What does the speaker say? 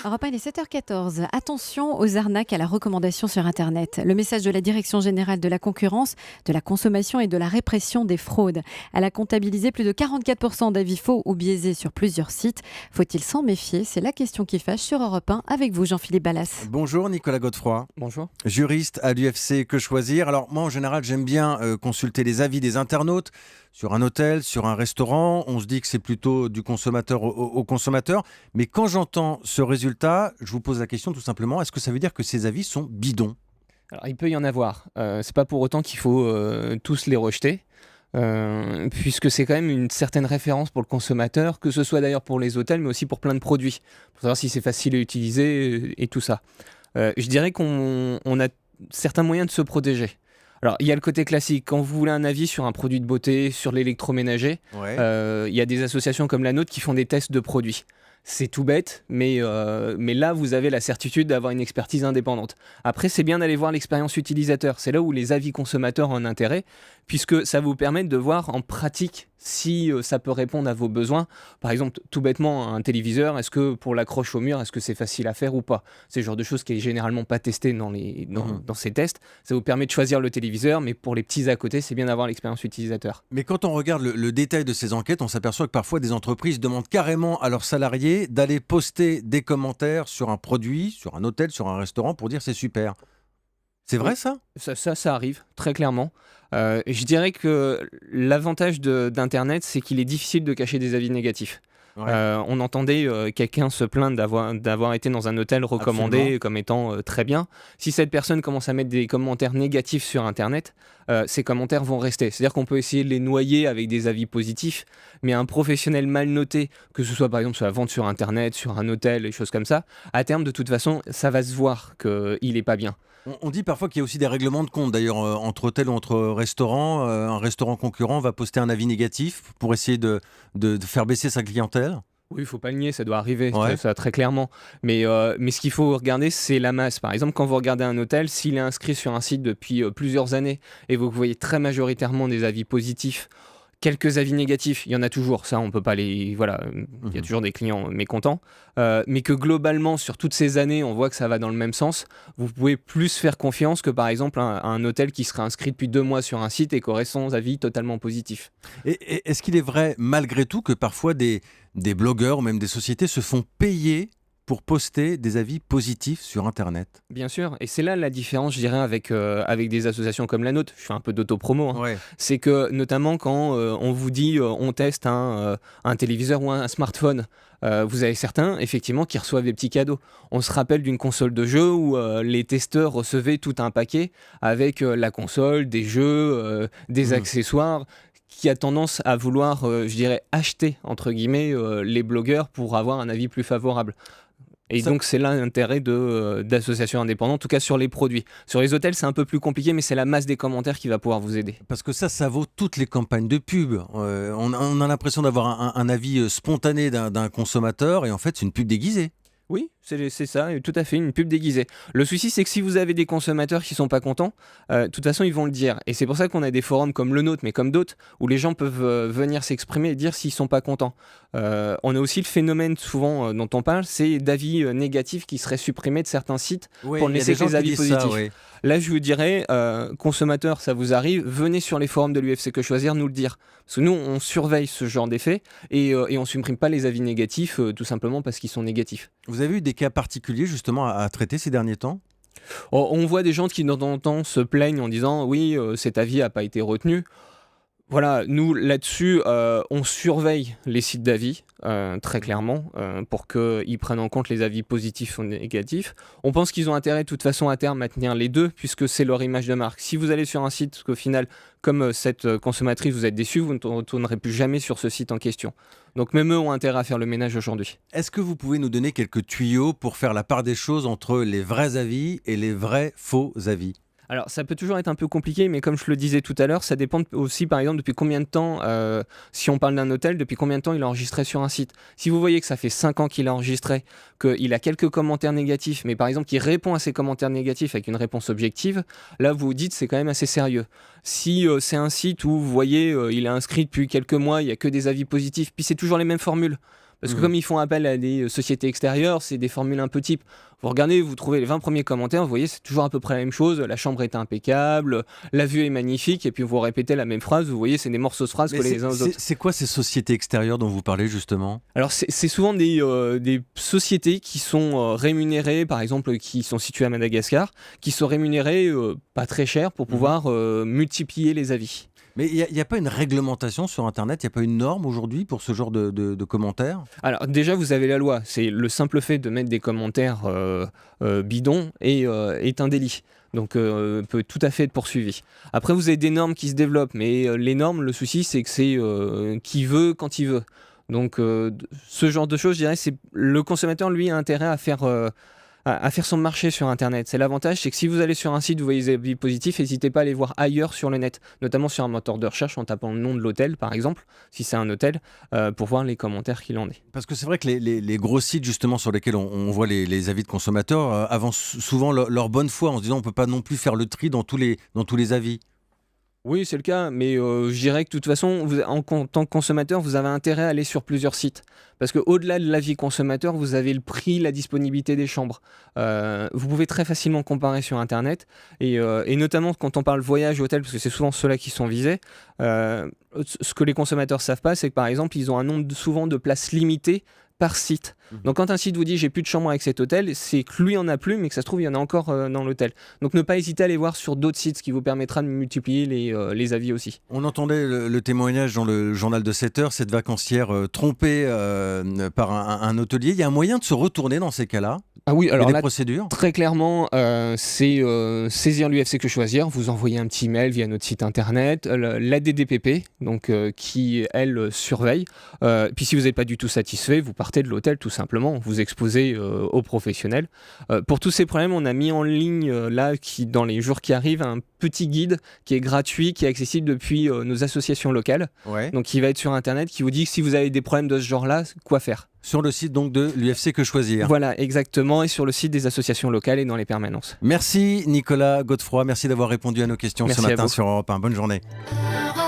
Europe 1, il est 7h14. Attention aux arnaques à la recommandation sur Internet. Le message de la Direction générale de la concurrence, de la consommation et de la répression des fraudes. Elle a comptabilisé plus de 44% d'avis faux ou biaisés sur plusieurs sites. Faut-il s'en méfier? C'est la question qui fâche sur Europe 1 avec vous, Jean-Philippe Ballas. Bonjour Nicolas Godefroy. Bonjour. Juriste à l'UFC Que Choisir. Alors moi en général j'aime bien consulter les avis des internautes sur un hôtel, sur un restaurant. On se dit que c'est plutôt du consommateur au consommateur. Mais quand j'entends ce résultat, je vous pose la question tout simplement, est-ce que ça veut dire que ces avis sont bidons? Alors, il peut y en avoir. C'est pas pour autant qu'il faut tous les rejeter. Puisque c'est quand même une certaine référence pour le consommateur, que ce soit d'ailleurs pour les hôtels, mais aussi pour plein de produits, pour savoir si c'est facile à utiliser et tout ça. Je dirais qu'on a certains moyens de se protéger. Alors, il y a le côté classique. Quand vous voulez un avis sur un produit de beauté, sur l'électroménager, Ouais. il y a des associations comme la nôtre qui font des tests de produits. C'est tout bête, mais là, vous avez la certitude d'avoir une expertise indépendante. Après, c'est bien d'aller voir l'expérience utilisateur. C'est là où les avis consommateurs ont un intérêt, puisque ça vous permet de voir en pratique si ça peut répondre à vos besoins. Par exemple, tout bêtement, un téléviseur, est-ce que pour l'accroche au mur, est-ce que c'est facile à faire ou pas? C'est le genre de choses qui est généralement pas testé dans ces tests. Ça vous permet de choisir le téléviseur, mais pour les petits à côté, c'est bien d'avoir l'expérience utilisateur. Mais quand on regarde le détail de ces enquêtes, on s'aperçoit que parfois des entreprises demandent carrément à leurs salariés d'aller poster des commentaires sur un produit, sur un hôtel, sur un restaurant pour dire c'est super. C'est vrai ça? Ça arrive, très clairement. Je dirais que l'avantage d'Internet, c'est qu'il est difficile de cacher des avis négatifs. Ouais. On entendait quelqu'un se plaindre d'avoir été dans un hôtel recommandé Absolument. comme étant très bien. Si cette personne commence à mettre des commentaires négatifs sur Internet, ces commentaires vont rester. C'est-à-dire qu'on peut essayer de les noyer avec des avis positifs, mais un professionnel mal noté, que ce soit par exemple sur la vente sur Internet, sur un hôtel, des choses comme ça, à terme, de toute façon, ça va se voir qu'il n'est pas bien. On dit parfois qu'il y a aussi des règlements de compte, d'ailleurs, entre hôtels ou entre restaurants. Un restaurant concurrent va poster un avis négatif pour essayer de faire baisser sa clientèle. Oui, il faut pas le nier, ça doit arriver, Ouais. ça très clairement. Mais ce qu'il faut regarder, c'est la masse. Par exemple, quand vous regardez un hôtel, s'il est inscrit sur un site depuis plusieurs années et vous voyez très majoritairement des avis positifs, quelques avis négatifs, il y en a toujours, ça on peut pas les... Voilà, il y a toujours des clients mécontents, mais que globalement, sur toutes ces années, on voit que ça va dans le même sens, vous pouvez plus faire confiance que par exemple un hôtel qui serait inscrit depuis 2 mois sur un site et qui aurait son avis totalement positif. Et est-ce qu'il est vrai, malgré tout, que parfois des blogueurs ou même des sociétés se font payer pour poster des avis positifs sur Internet? Bien sûr, et c'est là la différence, je dirais, avec des associations comme la nôtre. Je fais un peu d'auto-promo, hein. Ouais. C'est que notamment quand on vous dit on teste un téléviseur ou un smartphone, vous avez certains effectivement qui reçoivent des petits cadeaux. On se rappelle d'une console de jeu où les testeurs recevaient tout un paquet avec la console, des jeux, des accessoires qui a tendance à vouloir, je dirais, acheter entre guillemets les blogueurs pour avoir un avis plus favorable. Et Ça- donc c'est là l'intérêt d'associations indépendantes, en tout cas sur les produits. Sur les hôtels, c'est un peu plus compliqué, mais c'est la masse des commentaires qui va pouvoir vous aider. Parce que ça vaut toutes les campagnes de pub. On a l'impression d'avoir un avis spontané d'un consommateur et en fait c'est une pub déguisée. Oui, c'est ça, tout à fait, une pub déguisée. Le souci, c'est que si vous avez des consommateurs qui sont pas contents, de toute façon, ils vont le dire. Et c'est pour ça qu'on a des forums comme le nôtre, mais comme d'autres, où les gens peuvent venir s'exprimer et dire s'ils sont pas contents. On a aussi le phénomène souvent dont on parle, c'est d'avis négatifs qui seraient supprimés de certains sites Oui, pour ne il y a laisser des gens que les qui avis disent ça, positifs. oui. Là, je vous dirais, consommateurs, ça vous arrive, venez sur les forums de l'UFC Que Choisir nous le dire. Parce que nous, on surveille ce genre d'effets et on supprime pas les avis négatifs tout simplement parce qu'ils sont négatifs. Vous avez eu des cas particuliers justement à traiter ces derniers temps? On voit des gens qui, de temps en temps, se plaignent en disant oui, cet avis n'a pas été retenu. Voilà, nous là-dessus, on surveille les sites d'avis, très clairement, pour qu'ils prennent en compte les avis positifs ou négatifs. On pense qu'ils ont intérêt de toute façon à terme à tenir les deux, puisque c'est leur image de marque. Si vous allez sur un site, qu'au final, comme cette consommatrice, vous êtes déçu, vous ne retournerez plus jamais sur ce site en question. Donc même eux ont intérêt à faire le ménage aujourd'hui. Est-ce que vous pouvez nous donner quelques tuyaux pour faire la part des choses entre les vrais avis et les vrais faux avis? Alors, ça peut toujours être un peu compliqué, mais comme je le disais tout à l'heure, ça dépend aussi, par exemple, depuis combien de temps, si on parle d'un hôtel, depuis combien de temps il a enregistré sur un site. Si vous voyez que ça fait 5 ans qu'il a enregistré, qu'il a quelques commentaires négatifs, mais par exemple qu'il répond à ces commentaires négatifs avec une réponse objective, là, vous vous dites c'est quand même assez sérieux. Si c'est un site où vous voyez, il est inscrit depuis quelques mois, il n'y a que des avis positifs, puis c'est toujours les mêmes formules. Parce que comme ils font appel à des sociétés extérieures, c'est des formules un peu types. Vous regardez, vous trouvez les 20 premiers commentaires, vous voyez, c'est toujours à peu près la même chose. La chambre est impeccable, la vue est magnifique, et puis vous répétez la même phrase, vous voyez, c'est des morceaux de phrases collés les uns aux autres. C'est quoi ces sociétés extérieures dont vous parlez justement ? Alors c'est souvent des sociétés qui sont rémunérées, par exemple, qui sont situées à Madagascar, qui sont rémunérées pas très cher pour pouvoir multiplier les avis. Mais il n'y a pas une réglementation sur Internet, il n'y a pas une norme aujourd'hui pour ce genre de commentaires ? Alors déjà, vous avez la loi. C'est le simple fait de mettre des commentaires bidons est un délit. Donc peut tout à fait être poursuivi. Après, vous avez des normes qui se développent, mais les normes, le souci, c'est que c'est qui veut quand il veut. Donc ce genre de choses, je dirais, c'est le consommateur, lui, a intérêt à faire son marché sur Internet. C'est l'avantage, c'est que si vous allez sur un site, vous voyez des avis positifs, n'hésitez pas à aller voir ailleurs sur le net, notamment sur un moteur de recherche en tapant le nom de l'hôtel, par exemple, si c'est un hôtel, pour voir les commentaires qu'il en est. Parce que c'est vrai que les gros sites justement sur lesquels on voit les avis de consommateurs avancent souvent leur bonne foi en se disant on ne peut pas non plus faire le tri dans tous les avis. Oui, c'est le cas, mais je dirais que de toute façon, en tant que consommateur, vous avez intérêt à aller sur plusieurs sites. Parce qu'au-delà de l'avis consommateur, vous avez le prix, la disponibilité des chambres. Vous pouvez très facilement comparer sur Internet, et notamment quand on parle voyage, hôtel, parce que c'est souvent ceux-là qui sont visés, ce que les consommateurs ne savent pas, c'est que par exemple, ils ont un nombre souvent de places limitées par site. Donc quand un site vous dit j'ai plus de chambre avec cet hôtel, c'est que lui en a plus, mais que ça se trouve il y en a encore dans l'hôtel. Donc ne pas hésiter à aller voir sur d'autres sites, ce qui vous permettra de multiplier les avis aussi. On entendait le témoignage dans le journal de 7 heures, cette vacancière trompée par un hôtelier. Il y a un moyen de se retourner dans ces cas-là ? Ah oui, alors il y a des là, procédures ? très clairement, c'est saisir l'UFC Que Choisir, vous envoyez un petit mail via notre site internet, l'ADDPP, donc qui elle surveille. Puis si vous n'êtes pas du tout satisfait, vous partez de l'hôtel tout simplement, vous exposez aux professionnels. Pour tous ces problèmes, on a mis en ligne dans les jours qui arrivent, un petit guide qui est gratuit, qui est accessible depuis nos associations locales. Ouais. Donc qui va être sur Internet, qui vous dit que si vous avez des problèmes de ce genre-là, quoi faire. Sur le site donc de l'UFC Que Choisir. Voilà, exactement, et sur le site des associations locales et dans les permanences. Merci Nicolas Godefroy, merci d'avoir répondu à nos questions Merci ce matin à vous. sur Europe 1. Bonne journée. Europe